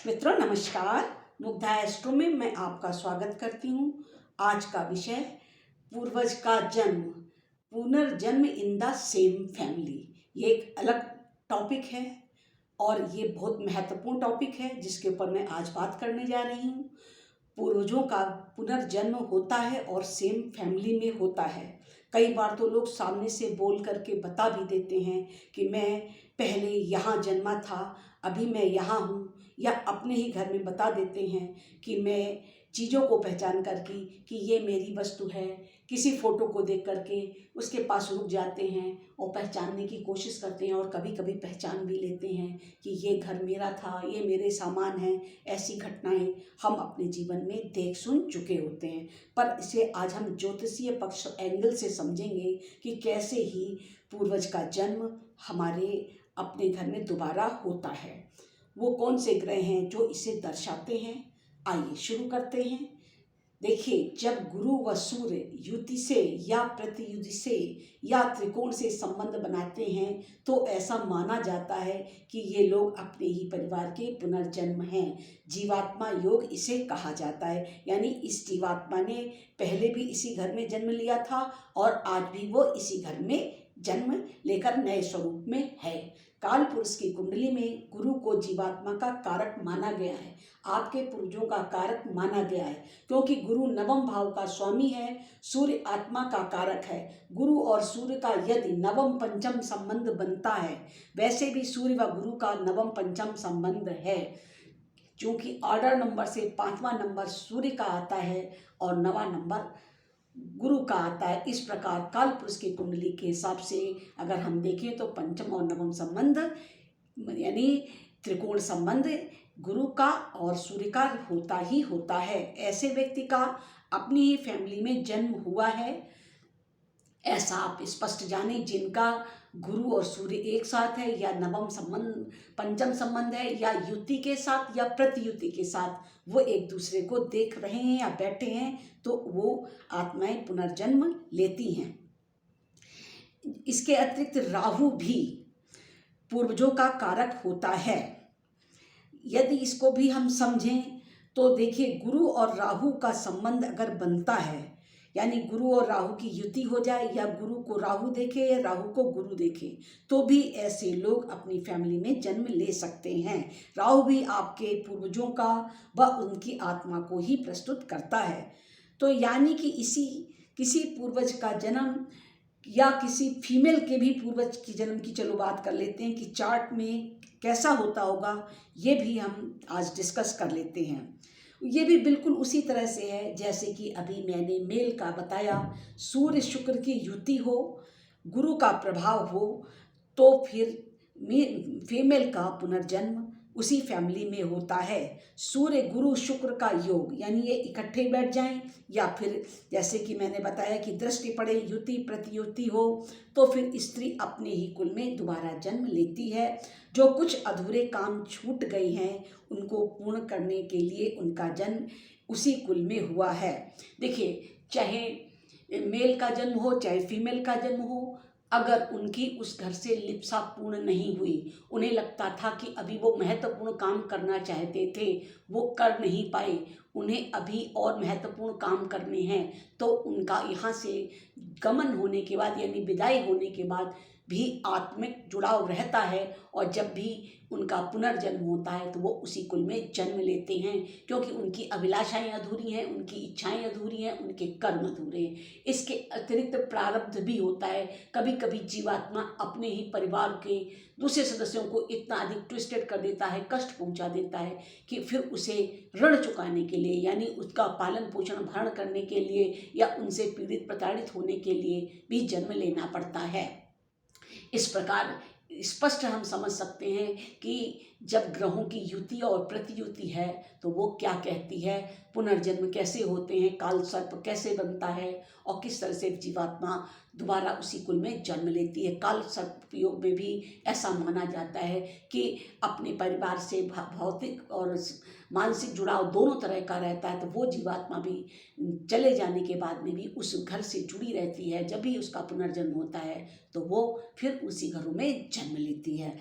मित्रों नमस्कार। मुग्धा एस्ट्रो में मैं आपका स्वागत करती हूँ। आज का विषय पूर्वज का जन्म, पुनर्जन्म इन द सेम फैमिली। ये एक अलग टॉपिक है और ये बहुत महत्वपूर्ण टॉपिक है जिसके ऊपर मैं आज बात करने जा रही हूँ। पूर्वजों का पुनर्जन्म होता है और सेम फैमिली में होता है। कई बार तो लोग सामने से बोल करके बता भी देते हैं कि मैं पहले यहाँ जन्मा था, अभी मैं यहाँ हूँ, या अपने ही घर में बता देते हैं कि मैं चीज़ों को पहचान करके कि ये मेरी वस्तु है। किसी फोटो को देख करके उसके पास रुक जाते हैं और पहचानने की कोशिश करते हैं और कभी कभी पहचान भी लेते हैं कि ये घर मेरा था, ये मेरे सामान हैं। ऐसी घटनाएं हम अपने जीवन में देख सुन चुके होते हैं। पर इसे आज हम ज्योतिषीय पक्ष एंगल से समझेंगे कि कैसे ही पूर्वज का जन्म हमारे अपने घर में दोबारा होता है। वो कौन से ग्रह हैं जो इसे दर्शाते हैं, आइए शुरू करते हैं। देखिए, जब गुरु व सूर्य युति से या प्रतियुति से या त्रिकोण से संबंध बनाते हैं तो ऐसा माना जाता है कि ये लोग अपने ही परिवार के पुनर्जन्म हैं। जीवात्मा योग इसे कहा जाता है, यानी इस जीवात्मा ने पहले भी इसी घर में जन्म लिया था और आज भी वो इसी घर में जन्म लेकर नए स्वरूप में है। काल पुरुष की कुंडली में गुरु को जीवात्मा का कारक माना गया है, आपके पूर्वजों का कारक माना गया है, क्योंकि गुरु नवम भाव का स्वामी है, सूर्य आत्मा का कारक है। गुरु और सूर्य का यदि नवम पंचम संबंध बनता है, वैसे भी सूर्य व गुरु का नवम पंचम संबंध है, क्योंकि ऑर्डर नंबर से 5वां नंबर सूर्य का आता है और 9वां नंबर गुरु का आता है। इस प्रकार काल पुरुष की कुंडली के हिसाब से अगर हम देखें तो पंचम और नवम संबंध यानी त्रिकोण संबंध गुरु का और सूर्य का होता ही होता है। ऐसे व्यक्ति का अपनी ही फैमिली में जन्म हुआ है, ऐसा आप स्पष्ट जाने जिनका गुरु और सूर्य एक साथ है, या नवम संबंध पंचम संबंध है, या युति के साथ या प्रतियुति के साथ वो एक दूसरे को देख रहे हैं या बैठे हैं, तो वो आत्माएं पुनर्जन्म लेती हैं। इसके अतिरिक्त राहु भी पूर्वजों का कारक होता है। यदि इसको भी हम समझें तो देखिए, गुरु और राहु का संबंध अगर बनता है, यानी गुरु और राहु की युति हो जाए, या गुरु को राहु देखे या राहु को गुरु देखे, तो भी ऐसे लोग अपनी फैमिली में जन्म ले सकते हैं। राहु भी आपके पूर्वजों का व उनकी आत्मा को ही प्रस्तुत करता है। तो यानी कि किसी पूर्वज का जन्म या किसी फीमेल के भी पूर्वज की जन्म की चलो बात कर लेते हैं कि चार्ट में कैसा होता होगा, ये भी हम आज डिस्कस कर लेते हैं। ये भी बिल्कुल उसी तरह से है जैसे कि अभी मैंने मेल का बताया, सूर्य शुक्र की युति हो, गुरु का प्रभाव हो, तो फिर फीमेल का पुनर्जन्म उसी फैमिली में होता है। सूर्य गुरु शुक्र का योग, यानी ये इकट्ठे बैठ जाएं, या फिर जैसे कि मैंने बताया कि दृष्टि पड़े, युति प्रतियुति हो, तो फिर स्त्री अपने ही कुल में दोबारा जन्म लेती है। जो कुछ अधूरे काम छूट गए हैं उनको पूर्ण करने के लिए उनका जन्म उसी कुल में हुआ है। देखिए, चाहे मेल का जन्म हो चाहे फीमेल का जन्म हो, अगर उनकी उस घर से लिप्सा पूर्ण नहीं हुई, उन्हें लगता था कि अभी वो महत्वपूर्ण काम करना चाहते थे, वो कर नहीं पाए, उन्हें अभी और महत्वपूर्ण काम करने हैं, तो उनका यहाँ से गमन होने के बाद यानी विदाई होने के बाद भी आत्मिक जुड़ाव रहता है, और जब भी उनका पुनर्जन्म होता है तो वो उसी कुल में जन्म लेते हैं, क्योंकि उनकी अभिलाषाएं अधूरी हैं, उनकी इच्छाएं अधूरी हैं, उनके कर्म अधूरे हैं। इसके अतिरिक्त प्रारब्ध भी होता है। कभी कभी जीवात्मा अपने ही परिवार के दूसरे सदस्यों को इतना अधिक ट्विस्टेड कर देता है, कष्ट पहुंचा देता है कि फिर उसे ऋण चुकाने के लिए, यानी उसका पालन पोषण भरण करने के लिए, या उनसे पीड़ित प्रताड़ित होने के लिए भी जन्म लेना पड़ता है। इस प्रकार स्पष्ट हम समझ सकते हैं कि जब ग्रहों की युति और प्रतियुति है तो वो क्या कहती है, पुनर्जन्म कैसे होते हैं, काल सर्प कैसे बनता है, और किस तरह से जीवात्मा दोबारा उसी कुल में जन्म लेती है। काल सर्प योग में भी ऐसा माना जाता है कि अपने परिवार से भौतिक और मानसिक जुड़ाव दोनों तरह का रहता है, तो वो जीवात्मा भी चले जाने के बाद में भी उस घर से जुड़ी रहती है। जब भी उसका पुनर्जन्म होता है तो वो फिर उसी घरों में जन्म लेती है।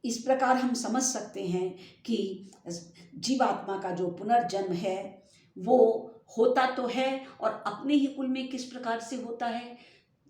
इस प्रकार हम समझ सकते हैं कि जीवात्मा का जो पुनर्जन्म है वो होता तो है, और अपने ही कुल में किस प्रकार से होता है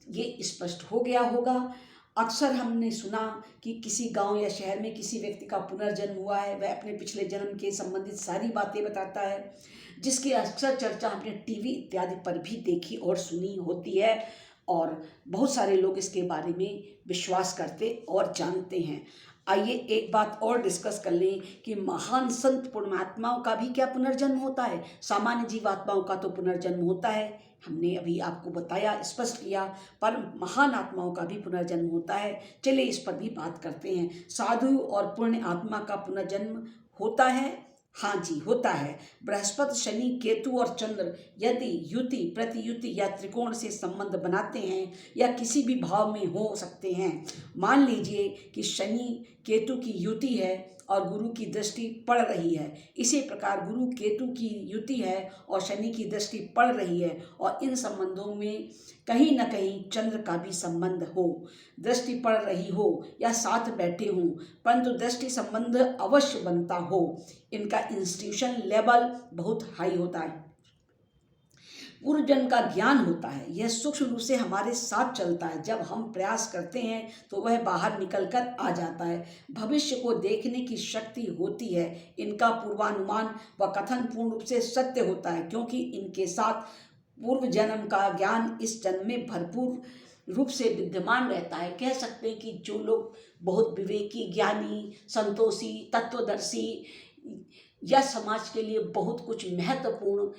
ये स्पष्ट हो गया होगा। अक्सर हमने सुना कि किसी गांव या शहर में किसी व्यक्ति का पुनर्जन्म हुआ है, वह अपने पिछले जन्म के संबंधित सारी बातें बताता है, जिसकी अक्सर चर्चा हमने टीवी इत्यादि पर भी देखी और सुनी होती है, और बहुत सारे लोग इसके बारे में विश्वास करते और जानते हैं। आइए एक बात और डिस्कस कर लें कि महान संत पुण्यात्माओं का भी क्या पुनर्जन्म होता है। सामान्य जीवात्माओं का तो पुनर्जन्म होता है, हमने अभी आपको बताया, स्पष्ट किया, पर महान आत्माओं का भी पुनर्जन्म होता है। चलिए इस पर भी बात करते हैं। साधु और पुण्य आत्मा का पुनर्जन्म होता है? हाँ जी, होता है। बृहस्पति, शनि, केतु और चंद्र यदि युति, प्रतियुति या त्रिकोण से संबंध बनाते हैं या किसी भी भाव में हो सकते हैं। मान लीजिए कि शनि केतु की युति है और गुरु की दृष्टि पड़ रही है, इसी प्रकार गुरु केतु की युति है और शनि की दृष्टि पड़ रही है, और इन संबंधों में कहीं न कहीं चंद्र का भी संबंध हो, दृष्टि पड़ रही हो या साथ बैठे हों, परंतु दृष्टि संबंध अवश्य बनता हो। इनका इंस्टीट्यूशन लेवल बहुत हाई होता है। पूर्व जन्म का ज्ञान होता है, यह सूक्ष्म रूप से हमारे साथ चलता है। जब हम प्रयास करते हैं तो वह बाहर निकल कर आ जाता है। भविष्य को देखने की शक्ति होती है। इनका पूर्वानुमान व कथन पूर्ण रूप से सत्य होता है, क्योंकि इनके साथ पूर्व जन्म का ज्ञान इस जन्म में भरपूर रूप से विद्यमान रहता है। कह सकते हैं कि जो लोग बहुत विवेकी, ज्ञानी, संतोषी, तत्वदर्शी या समाज के लिए बहुत कुछ महत्वपूर्ण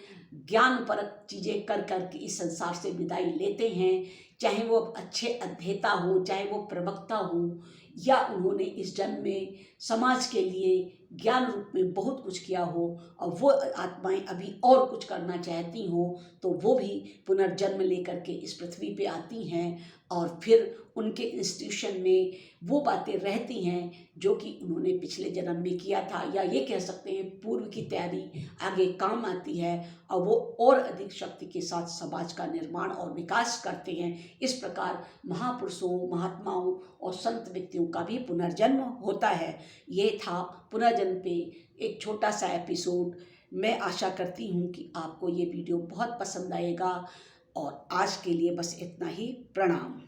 ज्ञानपरक चीज़ें कर के इस संसार से विदाई लेते हैं, चाहे वो अच्छे अध्येता हो, चाहे वो प्रवक्ता हो, या उन्होंने इस जन्म में समाज के लिए ज्ञान रूप में बहुत कुछ किया हो और वो आत्माएं अभी और कुछ करना चाहती हो, तो वो भी पुनर्जन्म लेकर के इस पृथ्वी पे आती हैं, और फिर उनके इंस्टीट्यूशन में वो बातें रहती हैं जो कि उन्होंने पिछले जन्म में किया था, या ये कह सकते हैं पूर्व की तैयारी आगे काम आती है, और वो और अधिक शक्ति के साथ समाज का निर्माण और विकास करते हैं। इस प्रकार महापुरुषों, महात्माओं और संत व्यक्तियों का भी पुनर्जन्म होता है। ये था पुनर्जन्म पे एक छोटा सा एपिसोड। मैं आशा करती हूँ कि आपको ये वीडियो बहुत पसंद आएगा, और आज के लिए बस इतना ही। प्रणाम।